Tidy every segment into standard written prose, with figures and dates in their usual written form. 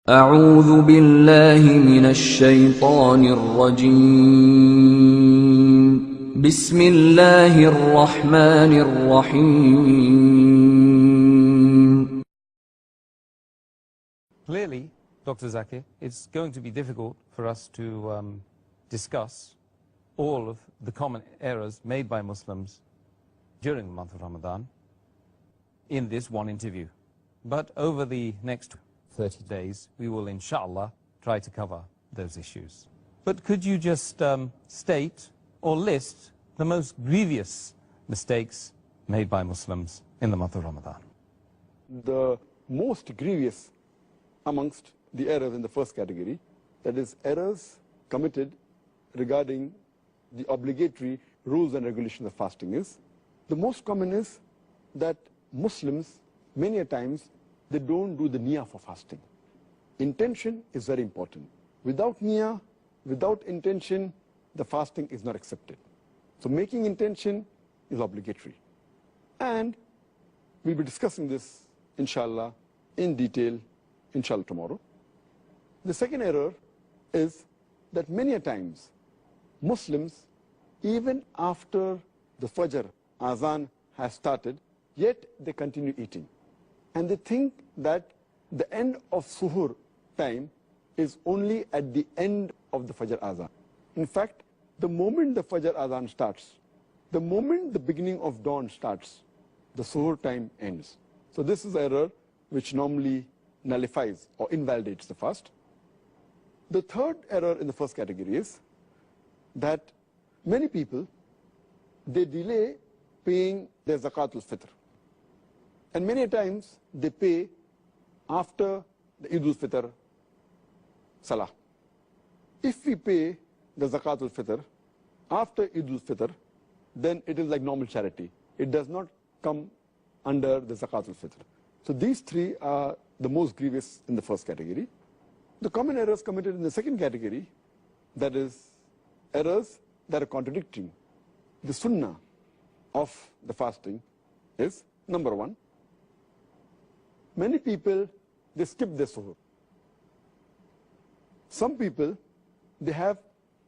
أعوذ بالله من الشيطان الرجيم بسم الله الرحمن الرحيم. Clearly, Dr. Zakir, it's going to be difficult for us to discuss all of the common errors made by Muslims during the month of Ramadan in this one interview. But over the next 30 days, we will, inshallah, try to cover those issues. But could you just state or list the most grievous mistakes made by Muslims in the month of Ramadan? The most grievous amongst the errors in the first category, that is errors committed regarding the obligatory rules and regulations of fasting, is the most common is that Muslims many a times they don't do the niyyah for fasting. Intention is very important. Without niyyah, without intention, the fasting is not accepted. So making intention is obligatory. And we'll be discussing this, inshallah, in detail, inshallah, tomorrow. The second error is that many a times Muslims, even after the Fajr Azan has started, yet they continue eating. And they think that the end of suhoor time is only at the end of the Fajr Azan. In fact, the moment the Fajr Azan starts, the moment the beginning of dawn starts, the suhoor time ends. So this is an error which normally nullifies or invalidates the fast. The third error in the first category is that many people, they delay paying their zakatul fitr. And many times they pay after the Eid al-Fitr Salah. If we pay the zakatul fitr after Eid al-Fitr, then it is like normal charity. It does not come under the zakatul fitr. So these three are the most grievous in the first category. The common errors committed in the second category, that is errors that are contradicting the sunnah of the fasting, is number one, many people, they skip their suhoor. Some people, they have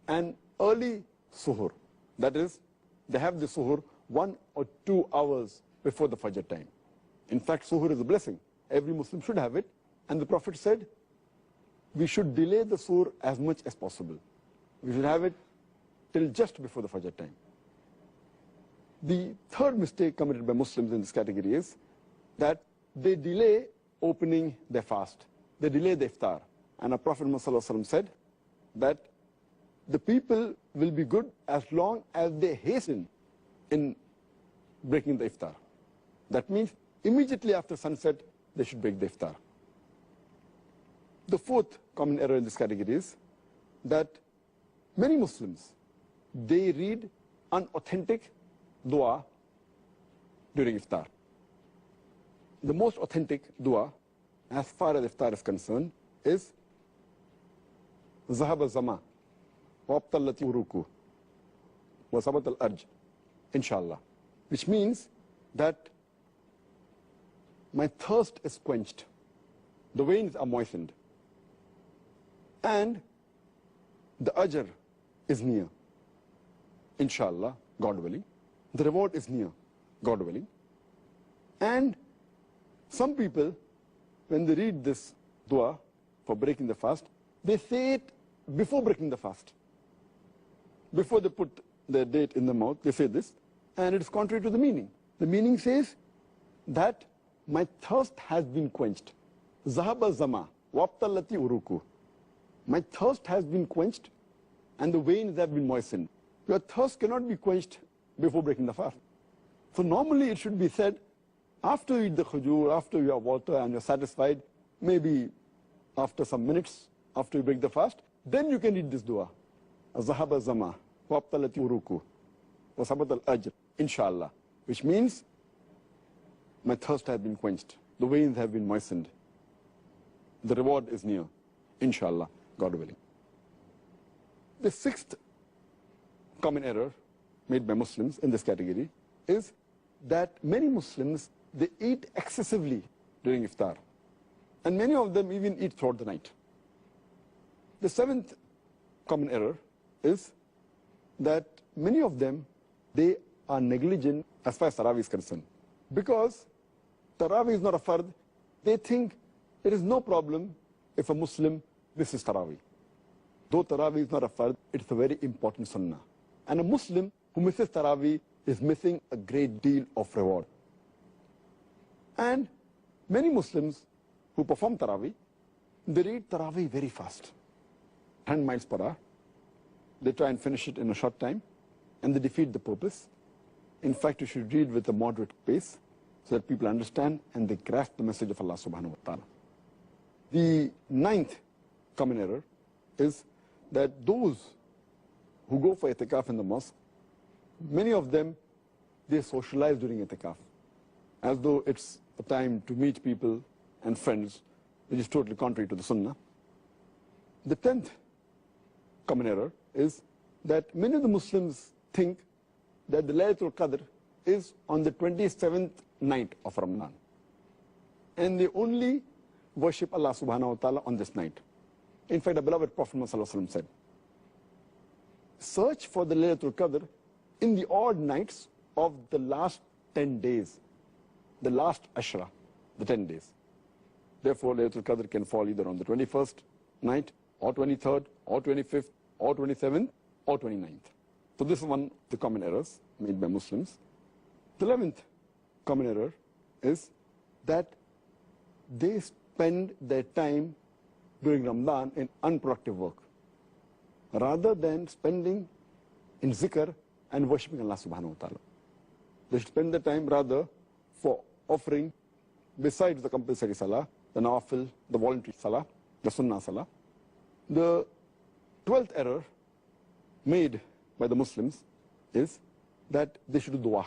an early suhoor. That is, they have the suhoor 1 or 2 hours before the Fajr time. In fact, suhoor is a blessing. Every Muslim should have it. And the Prophet said, we should delay the suhoor as much as possible. We should have it till just before the Fajr time. The third mistake committed by Muslims in this category is that they delay opening their fast. They delay the iftar. And our Prophet Muhammad said that the people will be good as long as they hasten in breaking the iftar. That means immediately after sunset, they should break the iftar. The fourth common error in this category is that many Muslims, they read unauthentic dua during iftar. The most authentic dua, as far as iftar is concerned, is Zahab al-Zama, wa abtallati uruku, wa sabat al-arj, inshallah. Which means that my thirst is quenched, the veins are moistened, and the ajr is near, inshallah, God willing. The reward is near, God willing. And some people, when they read this dua for breaking the fast, they say it before breaking the fast. Before they put the date in the mouth, they say this, and it is contrary to the meaning. The meaning says that my thirst has been quenched. Zahaba zama, wabtallati uruku. My thirst has been quenched, and the veins have been moistened. Your thirst cannot be quenched before breaking the fast. So normally it should be said, after you eat the khujur, after you have water and you're satisfied, maybe after some minutes, after you break the fast, then you can read this dua. Zahaba zama, wa abtalati uruku, wa sabat al-ajr, inshallah. Which means, my thirst has been quenched. The veins have been moistened. The reward is near, inshallah, God willing. The sixth common error made by Muslims in this category is that many Muslims, they eat excessively during iftar. And many of them even eat throughout the night. The seventh common error is that many of them, they are negligent as far as Tarawih is concerned. Because Tarawih is not a fard, they think there is no problem if a Muslim misses Tarawih. Though Tarawih is not a fard, it's a very important sunnah. And a Muslim who misses Tarawih is missing a great deal of reward. And many Muslims who perform Tarawih, they read Tarawih very fast, 10 miles per hour. They try and finish it in a short time, and they defeat the purpose. In fact, you should read with a moderate pace so that people understand and they grasp the message of Allah subhanahu wa ta'ala. The ninth common error is that those who go for itikaf in the mosque, many of them, they socialize during itikaf, as though it's a time to meet people and friends, which is totally contrary to the sunnah. The 10th common error is that many of the Muslims think that the Laylatul Qadr is on the 27th night of Ramadan. And they only worship Allah subhanahu wa ta'ala on this night. In fact, the beloved Prophet Muhammad said, search for the Laylatul Qadr in the odd nights of the last 10 days, the last Ashra, the 10 days. Therefore, Laylatul Qadr can fall either on the 21st night, or 23rd, or 25th, or 27th, or 29th. So this is one of the common errors made by Muslims. The 11th common error is that they spend their time during Ramadan in unproductive work, rather than spending in zikr and worshipping Allah subhanahu wa ta'ala. They should spend the time rather for offering, besides the compulsory salah, the nawafil, the voluntary salah, the sunnah salah. The 12th error made by the Muslims is that they should do dua.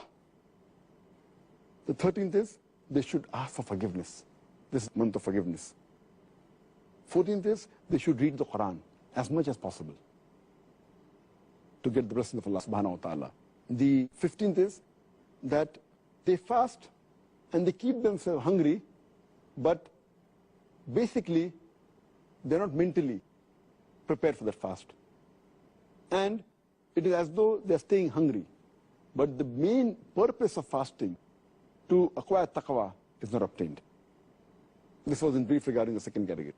The 13th is they should ask for forgiveness. This is month of forgiveness. 14th is they should read the Quran as much as possible to get the blessing of Allah subhanahu wa ta'ala. The 15th is that they fast and they keep themselves hungry, but basically they're not mentally prepared for that fast. And it is as though they're staying hungry. But the main purpose of fasting, to acquire taqwa, is not obtained. This was in brief regarding the second category.